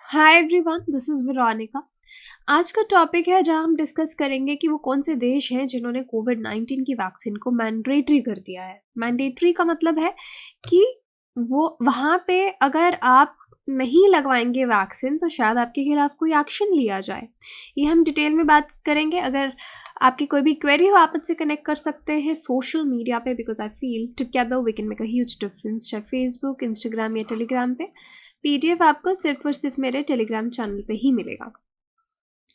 Hi everyone, this is Veronica. आज का topic है जहां हम डिस्कस करेंगे कि वो कौन से देश हैं जिन्होंने कोविड-19 की वैक्सीन को मैंडेटरी कर दिया है। मैंडेटरी का मतलब है कि वो वहाँ पे अगर आप नहीं लगवाएंगे वैक्सीन तो शायद आपके खिलाफ कोई एक्शन लिया जाए। ये हम डिटेल में बात करेंगे। अगर आपकी कोई भी क्वेरी हो आप मुझसे कनेक्ट कर सकते हैं सोशल मीडिया पे, because I feel together we can make a huge difference, चाहे फेसबुक, इंस्टाग्राम या टेलीग्राम पे। पीडीएफ आपको सिर्फ और सिर्फ मेरे टेलीग्राम चैनल पे ही मिलेगा।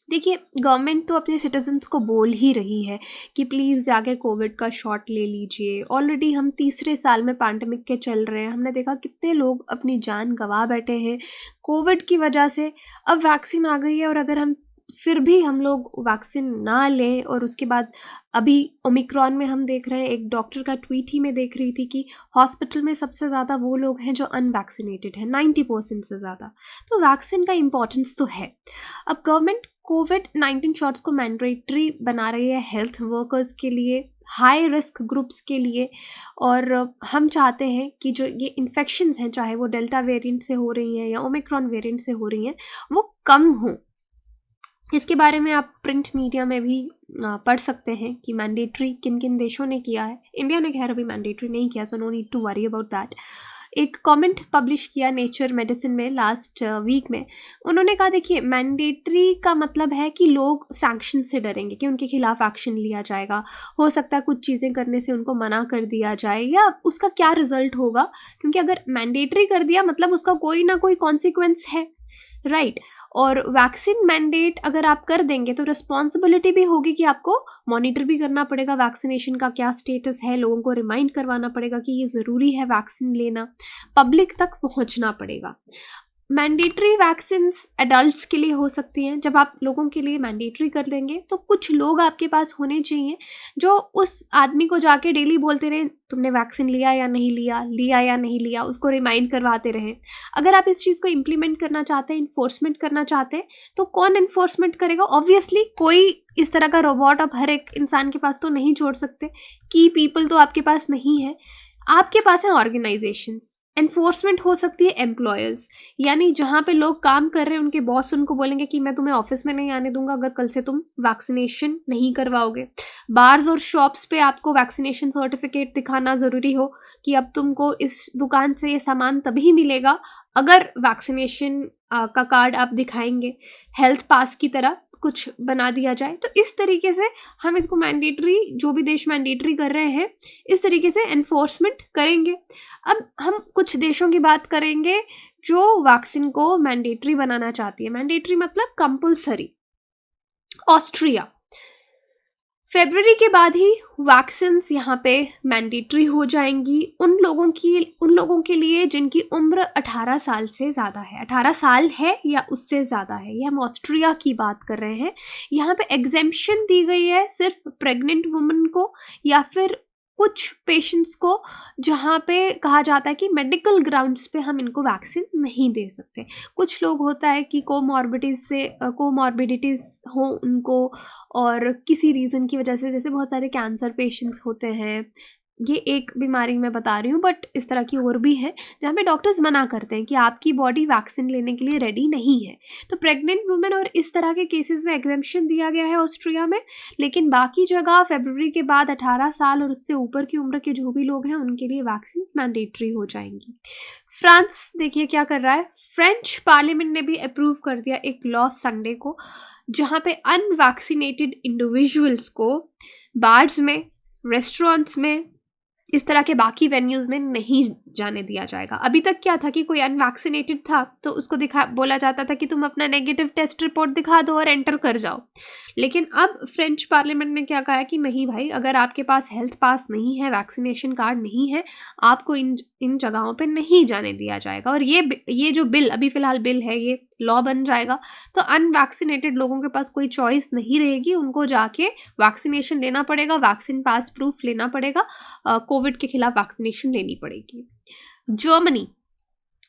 देखिए, गवर्नमेंट तो अपने सिटीजन्स को बोल ही रही है कि प्लीज़ जाके कोविड का शॉट ले लीजिए। ऑलरेडी हम तीसरे साल में पैंडमिक के चल रहे हैं। हमने देखा कितने लोग अपनी जान गंवा बैठे हैं कोविड की वजह से। अब वैक्सीन आ गई है और अगर हम फिर भी हम लोग वैक्सीन ना लें और उसके बाद अभी ओमिक्रॉन में हम देख रहे हैं, एक डॉक्टर का ट्वीट ही मैं देख रही थी कि हॉस्पिटल में सबसे ज़्यादा वो लोग हैं जो अनवैक्सीनेटेड हैं, 90% से ज़्यादा। तो वैक्सीन का इम्पोर्टेंस तो है। अब गवर्नमेंट कोविड-19 शॉट्स को मैंडेटरी बना रही है हेल्थ वर्कर्स के लिए, हाई रिस्क ग्रुप्स के लिए। और हम चाहते हैं कि जो ये इन्फेक्शंस हैं, चाहे वो डेल्टा वेरिएंट से हो रही हैं या ओमिक्रॉन वेरिएंट से हो रही हैं, वो कम हों। इसके बारे में आप प्रिंट मीडिया में भी पढ़ सकते हैं कि मैंडेटरी किन किन देशों ने किया है। इंडिया ने खैर अभी मैंडेटरी नहीं किया, so no need to worry about that. एक कमेंट पब्लिश किया नेचर मेडिसिन में लास्ट वीक में। उन्होंने कहा, देखिए, मैंडेटरी का मतलब है कि लोग सैंक्शन से डरेंगे कि उनके खिलाफ एक्शन लिया जाएगा। हो सकता है कुछ चीज़ें करने से उनको मना कर दिया जाए या उसका क्या रिजल्ट होगा, क्योंकि अगर मैंडेटरी कर दिया मतलब उसका कोई ना कोई कॉन्सिक्वेंस है, राइट। और वैक्सीन मैंडेट अगर आप कर देंगे तो रिस्पॉन्सिबिलिटी भी होगी कि आपको मॉनिटर भी करना पड़ेगा वैक्सीनेशन का क्या स्टेटस है, लोगों को रिमाइंड करवाना पड़ेगा कि ये ज़रूरी है वैक्सीन लेना, पब्लिक तक पहुंचना पड़ेगा। मैंडेटरी वैक्सीन्स एडल्ट्स के लिए हो सकती हैं। जब आप लोगों के लिए मैंडेटरी कर देंगे तो कुछ लोग आपके पास होने चाहिए जो उस आदमी को जाके डेली बोलते रहें, तुमने वैक्सीन लिया या नहीं लिया, लिया या नहीं लिया, उसको रिमाइंड करवाते रहें। अगर आप इस चीज़ को इम्प्लीमेंट करना चाहते हैं, इन्फोर्समेंट करना चाहते हैं, तो कौन इन्फोर्समेंट करेगा? ऑब्वियसली कोई इस तरह का रोबोट आप हर एक इंसान के पास तो नहीं छोड़ सकते। की पीपल तो आपके पास नहीं है, आपके पास हैं ऑर्गेनाइजेशंस। एनफोर्समेंट हो सकती है एम्प्लॉयर्स, यानी जहाँ पे लोग काम कर रहे हैं उनके बॉस उनको बोलेंगे कि मैं तुम्हें ऑफिस में नहीं आने दूंगा अगर कल से तुम वैक्सीनेशन नहीं करवाओगे। बार्स और शॉप्स पे आपको वैक्सीनेशन सर्टिफिकेट दिखाना ज़रूरी हो कि अब तुमको इस दुकान से ये सामान तभी मिलेगा अगर वैक्सीनेशन का कार्ड आप दिखाएंगे। हेल्थ पास की तरह कुछ बना दिया जाए। तो इस तरीके से हम इसको मैंडेटरी, जो भी देश मैंडेटरी कर रहे हैं, इस तरीके से एनफोर्समेंट करेंगे। अब हम कुछ देशों की बात करेंगे जो वैक्सीन को मैंडेटरी बनाना चाहती है। मैंडेटरी मतलब कंपल्सरी। ऑस्ट्रिया, फरवरी के बाद ही वैक्सीन्स यहाँ पे मैंडेटरी हो जाएंगी उन लोगों के लिए जिनकी उम्र 18 साल से ज़्यादा है, 18 साल है या उससे ज़्यादा है। ये हम ऑस्ट्रिया की बात कर रहे हैं। यहाँ पे एग्जेम्पशन दी गई है सिर्फ प्रेग्नेंट वुमेन को या फिर कुछ पेशेंट्स को, जहाँ पे कहा जाता है कि मेडिकल ग्राउंड्स पे हम इनको वैक्सीन नहीं दे सकते। कुछ लोग होता है कि कोमॉर्बिडिटीज़ हो उनको, और किसी रीज़न की वजह से, जैसे बहुत सारे कैंसर पेशेंट्स होते हैं। ये एक बीमारी मैं बता रही हूँ, बट इस तरह की और भी है जहाँ पे डॉक्टर्स मना करते हैं कि आपकी बॉडी वैक्सीन लेने के लिए रेडी नहीं है। तो प्रेग्नेंट वुमेन और इस तरह के केसेस में एग्जेम्पशन दिया गया है ऑस्ट्रिया में। लेकिन बाकी जगह फरवरी के बाद 18 साल और उससे ऊपर की उम्र के जो भी लोग हैं उनके लिए वैक्सीन मैंडेटरी हो जाएंगी। फ्रांस देखिए क्या कर रहा है। फ्रेंच पार्लियामेंट ने भी अप्रूव कर दिया एक लॉ संडे को, जहाँ पे अनवैक्सीनेटेड इंडिविजुअल्स को बार्स में, रेस्टोरेंट्स में, इस तरह के बाकी वेन्यूज़ में नहीं जाने दिया जाएगा। अभी तक क्या था कि कोई अनवैक्सीनेटेड था तो उसको बोला जाता था कि तुम अपना नेगेटिव टेस्ट रिपोर्ट दिखा दो और एंटर कर जाओ। लेकिन अब फ्रेंच पार्लियामेंट ने क्या कहा है कि नहीं भाई, अगर आपके पास हेल्थ पास नहीं है, वैक्सीनेशन कार्ड नहीं है, आपको इन जगहों पे नहीं जाने दिया जाएगा। और ये जो बिल अभी फ़िलहाल बिल है, ये लॉ बन जाएगा। तो अनवैक्सीनेटेड लोगों के पास कोई चॉइस नहीं रहेगी, उनको जाके वैक्सीनेशन लेना पड़ेगा, वैक्सीन पास प्रूफ लेना पड़ेगा, कोविड के खिलाफ वैक्सीनेशन लेनी पड़ेगी। जर्मनी,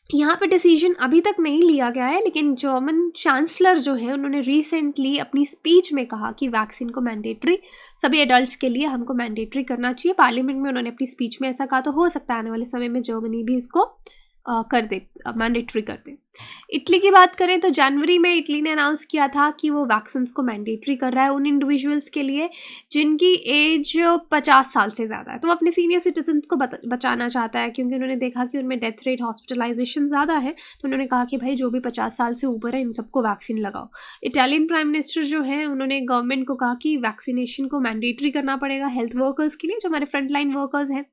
यहाँ पे डिसीजन अभी तक नहीं लिया गया है, लेकिन जर्मन चांसलर जो है उन्होंने रिसेंटली अपनी स्पीच में कहा कि वैक्सीन को मैंडेटरी, सभी एडल्ट्स के लिए हमको मैंडेटरी करना चाहिए। पार्लियामेंट में उन्होंने अपनी स्पीच में ऐसा कहा, तो हो सकता है आने वाले समय में जर्मनी भी इसको कर दे, मैंडेटरी कर दे। इटली की बात करें तो जनवरी में इटली ने अनाउंस किया था कि वो वैक्सीन्स को मैंडेटरी कर रहा है उन इंडिविजुअल्स के लिए जिनकी एज 50 साल से ज़्यादा है। तो वो अपने सीनियर सिटीजन्स को बचाना चाहता है, क्योंकि उन्होंने देखा कि उनमें डेथ रेट, हॉस्पिटलाइजेशन ज़्यादा है। तो उन्होंने कहा कि भाई जो भी 50 साल से ऊपर है इन सबको वैक्सीन लगाओ। इटालियन प्राइम मिनिस्टर जो है उन्होंने गवर्नमेंट को कहा कि वैक्सीनेशन को मैंडेटरी करना पड़ेगा हेल्थ वर्कर्स के लिए, जो हमारे फ्रंट लाइन वर्कर्स हैं,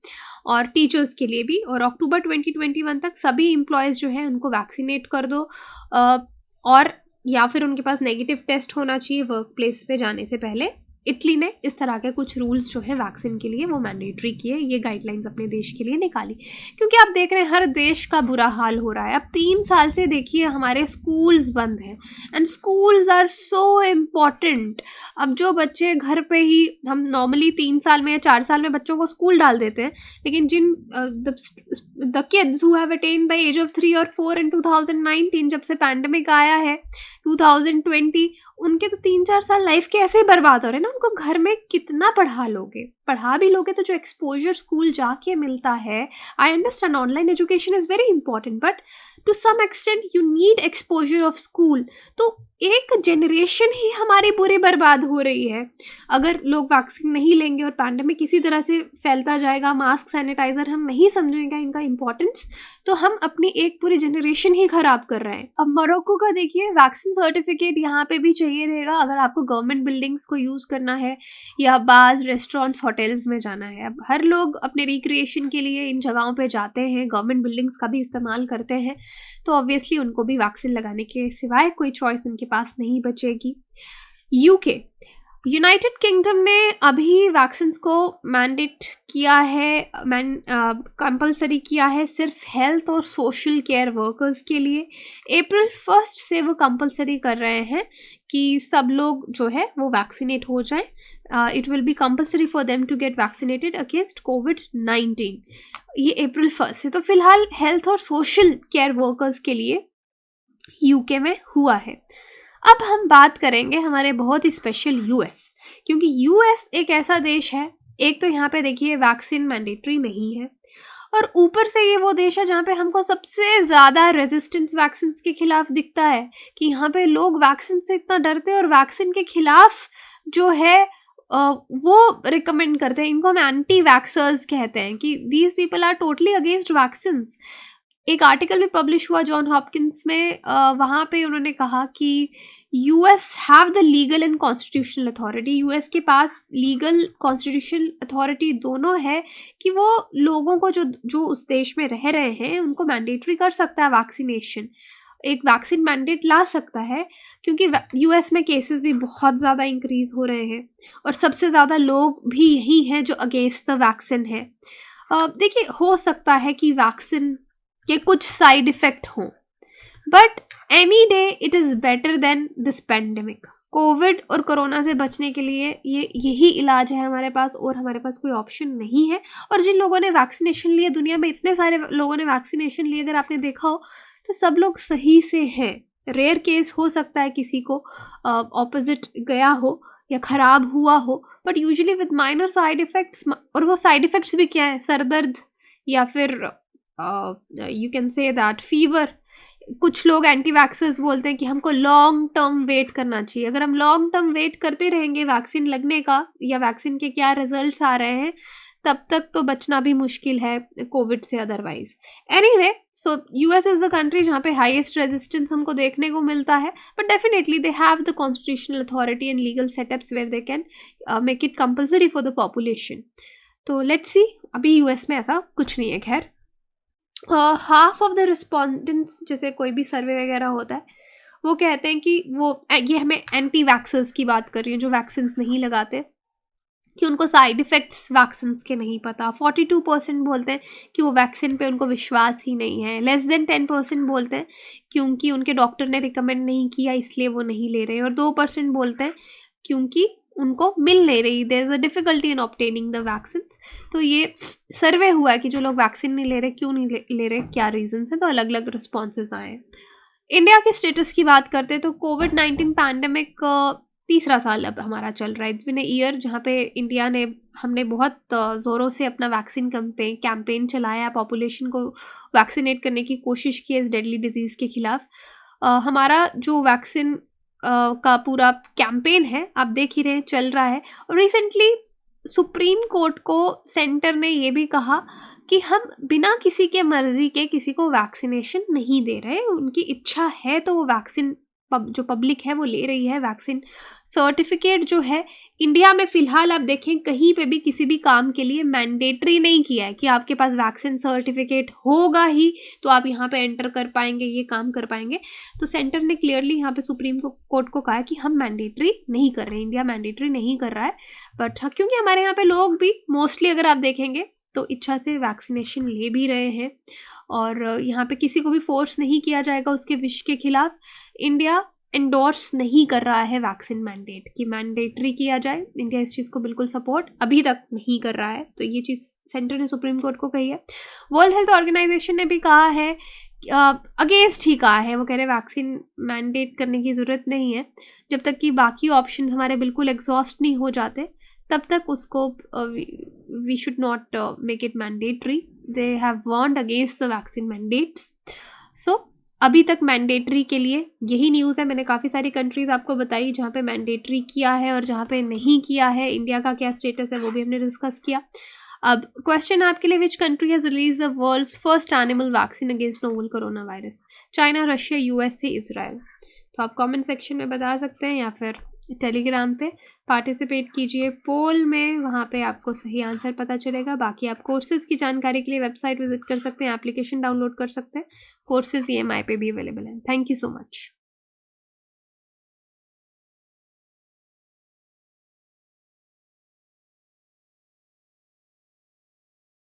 और टीचर्स के लिए भी। और अक्टूबर 2021 तक सभी एम्प्लॉयज़ जो है उनको वैक्सीनेट कर दो, और या फिर उनके पास नेगेटिव टेस्ट होना चाहिए वर्क प्लेस पे जाने से पहले। इटली ने इस तरह के कुछ रूल्स जो है वैक्सीन के लिए वो मैंडेटरी किए, ये गाइडलाइंस अपने देश के लिए निकाली। क्योंकि आप देख रहे हैं हर देश का बुरा हाल हो रहा है। अब 3 साल से देखिए हमारे स्कूल्स बंद हैं, and schools are so important. अब जो बच्चे घर पे ही, हम नॉर्मली 3 साल में या 4 साल में बच्चों को स्कूल डाल देते हैं, लेकिन जिन the kids who have attend the age of 3 और 4 इन 2019, जब से पैंडेमिक आया है 2020, उनके तो 3-4 साल लाइफ के ऐसे ही बर्बाद हो रहे हैं ना। उनको घर में कितना पढ़ा भी लोगे तो जो एक्सपोजर स्कूल जाके मिलता है, I understand online education is very important, but to some extent you need exposure of school. तो एक जनरेशन ही हमारी पूरी बर्बाद हो रही है। अगर लोग वैक्सीन नहीं लेंगे और पैंडेमिक इसी तरह से फैलता जाएगा, मास्क, सैनिटाइजर हम नहीं समझेंगे इनका इंपॉर्टेंस, तो हम अपनी एक पूरी जनरेशन ही खराब कर रहे हैं। अब मोरक्को का देखिए, वैक्सीन सर्टिफिकेट यहाँ पे भी चाहिए रहेगा अगर आपको गवर्नमेंट बिल्डिंग्स को यूज़ करना है या बार्स, रेस्टोरेंट्स, होटल्स में जाना है। अब हर लोग अपने रिक्रिएशन के लिए इन जगहों पे जाते हैं, गवर्नमेंट बिल्डिंग्स का भी इस्तेमाल करते हैं, तो ऑब्वियसली उनको भी वैक्सीन लगाने के सिवाय कोई चॉइस उनके पास नहीं बचेगी। यूके, यूनाइटेड किंगडम ने अभी वैक्सीन्स को मैंडेट किया है, कंपलसरी किया है सिर्फ हेल्थ और सोशल केयर वर्कर्स के लिए। अप्रैल 1 से वो कंपलसरी कर रहे हैं कि सब लोग जो है वो वैक्सीनेट हो जाएं। It will be compulsory for them to get vaccinated against कोविड-19। ये अप्रैल 1 से। तो फिलहाल हेल्थ और सोशल केयर वर्कर्स के लिए यूके में हुआ है। अब हम बात करेंगे हमारे बहुत ही स्पेशल यूएस, क्योंकि यूएस एक ऐसा देश है, एक तो यहाँ पे देखिए वैक्सीन मैंडेटरी नहीं है, और ऊपर से ये वो देश है जहाँ पे हमको सबसे ज़्यादा रेजिस्टेंस वैक्सीन के खिलाफ दिखता है, कि यहाँ पे लोग वैक्सीन से इतना डरते हैं और वैक्सीन के खिलाफ जो है वो रिकमेंड करते हैं। इनको हम एंटी वैक्सर्स कहते हैं, कि these people are totally against vaccines. एक आर्टिकल भी पब्लिश हुआ जॉन हॉपकिंस में, वहाँ पे उन्होंने कहा कि US have the legal and constitutional authority. US के पास लीगल, कॉन्स्टिट्यूशनल अथॉरिटी दोनों है कि वो लोगों को जो उस देश में रह रहे हैं उनको मैंडेटरी कर सकता है वैक्सीनेशन, एक वैक्सीन मैंडेट ला सकता है, क्योंकि यूएस में केसेस भी बहुत ज़्यादा इंक्रीज हो रहे हैं और सबसे ज़्यादा लोग भी यही हैं जो अगेंस्ट द वैक्सीन है। देखिए, हो सकता है कि वैक्सीन के कुछ साइड इफ़ेक्ट हों, but any day it is better than this pandemic. Covid और कोरोना से बचने के लिए यही इलाज है हमारे पास, और हमारे पास कोई ऑप्शन नहीं है। और जिन लोगों ने वैक्सीनेशन लिए, दुनिया में इतने सारे लोगों ने वैक्सीनेशन लिए, अगर आपने देखा हो तो सब लोग सही से हैं। रेयर केस हो सकता है किसी को ऑपोजिट गया हो या ख़राब हुआ हो, but usually with minor side effects. और वो साइड इफ़ेक्ट्स भी क्या है? सर दर्द, या फिर you can say that fever. कुछ लोग एंटी वैक्सर्स बोलते हैं कि हमको लॉन्ग टर्म वेट करना चाहिए। अगर हम लॉन्ग टर्म वेट करते रहेंगे वैक्सीन लगने का या वैक्सीन के क्या रिजल्ट्स आ रहे हैं, तब तक तो बचना भी मुश्किल है कोविड से otherwise. Anyway, so US is the country जहाँ पे हाईएस्ट रेजिस्टेंस हमको देखने को मिलता है, but definitely they have the constitutional authority and legal setups where they can make it compulsory for the population. तो लेट्स सी, अभी यूएस में ऐसा कुछ नहीं है। खैर, हाफ ऑफ द रिस्पॉन्डेंट्स, जैसे कोई भी सर्वे वगैरह होता है, वो कहते हैं कि ये हमें एंटी वैक्सर्स की बात कर रही हूँ जो वैक्सीन नहीं लगाते, कि उनको साइड इफ़ेक्ट्स वैक्सीन के नहीं पता। 42% बोलते हैं कि वो वैक्सीन पे उनको विश्वास ही नहीं है। लेस देन 10% बोलते हैं क्योंकि उनके डॉक्टर ने रिकमेंड नहीं किया इसलिए वो नहीं ले रहे, और 2% बोलते हैं क्योंकि उनको मिल नहीं रही, there is a difficulty in obtaining the vaccine. तो ये सर्वे हुआ है कि जो लोग वैक्सीन नहीं ले रहे, क्यों नहीं ले रहे, क्या रीजंस हैं, तो अलग अलग रिस्पॉन्सेज आए हैं। इंडिया के स्टेटस की बात करते हैं तो कोविड-19 पैंडेमिक तीसरा साल अब हमारा चल रहा है, इट्स बिन अ ईयर, जहाँ पे इंडिया ने हमने बहुत ज़ोरों से अपना वैक्सीन कैंपेन चलाया, पॉपुलेशन को वैक्सीनेट करने की कोशिश की इस डेडली डिजीज़ के खिलाफ। हमारा जो वैक्सीन का पूरा कैंपेन है, आप देख ही रहे हैं, चल रहा है। और रिसेंटली सुप्रीम कोर्ट को सेंटर ने ये भी कहा कि हम बिना किसी के मर्जी के किसी को वैक्सीनेशन नहीं दे रहे, उनकी इच्छा है तो वो वैक्सीन जो पब्लिक है वो ले रही है। वैक्सीन सर्टिफिकेट जो है इंडिया में फ़िलहाल आप देखें कहीं पे भी किसी भी काम के लिए मैंडेटरी नहीं किया है कि आपके पास वैक्सीन सर्टिफिकेट होगा ही तो आप यहाँ पे एंटर कर पाएंगे, ये काम कर पाएंगे। तो सेंटर ने क्लियरली यहाँ पे सुप्रीम कोर्ट को कहा है कि हम मैंडेटरी नहीं कर रहे, इंडिया मैंडेटरी नहीं कर रहा है। बट हाँ, क्योंकि हमारे यहाँ पे लोग भी मोस्टली अगर आप देखेंगे तो इच्छा से वैक्सीनेशन ले भी रहे हैं और यहाँ पे किसी को भी फोर्स नहीं किया जाएगा उसके विश के खिलाफ। इंडिया एंडोर्स नहीं कर रहा है वैक्सीन मैंडेट कि मैंडेटरी किया जाए, इंडिया इस चीज़ को बिल्कुल सपोर्ट अभी तक नहीं कर रहा है। तो ये चीज़ सेंटर ने सुप्रीम कोर्ट को कही है। वर्ल्ड हेल्थ ऑर्गेनाइजेशन ने भी कहा है, अगेंस्ट ही कहा है, वो कह रहे वैक्सीन मैंडेट करने की ज़रूरत नहीं है, जब तक कि बाकी ऑप्शन हमारे बिल्कुल एग्जॉस्ट नहीं हो जाते तब तक उसको we should not make it mandatory. They have warned against the vaccine mandates. So अभी तक मैंडेटरी के लिए यही न्यूज़ है। मैंने काफ़ी सारी कंट्रीज़ आपको बताई जहाँ पे मैंडेटरी किया है और जहाँ पे नहीं किया है। इंडिया का क्या स्टेटस है वो भी हमने डिस्कस किया। अब क्वेश्चन आपके लिए, which country has release the world's first animal vaccine against novel corona virus? China, Russia, USA, Israel. तो आप कमेंट सेक्शन में बता सकते हैं या फिर टेलीग्राम पे पार्टिसिपेट कीजिए पोल में, वहाँ पे आपको सही आंसर पता चलेगा। बाकी आप कोर्सेज़ की जानकारी के लिए वेबसाइट विजिट कर सकते हैं, एप्लीकेशन डाउनलोड कर सकते हैं, कोर्सेज़ EMI पे भी अवेलेबल हैं। Thank you so much.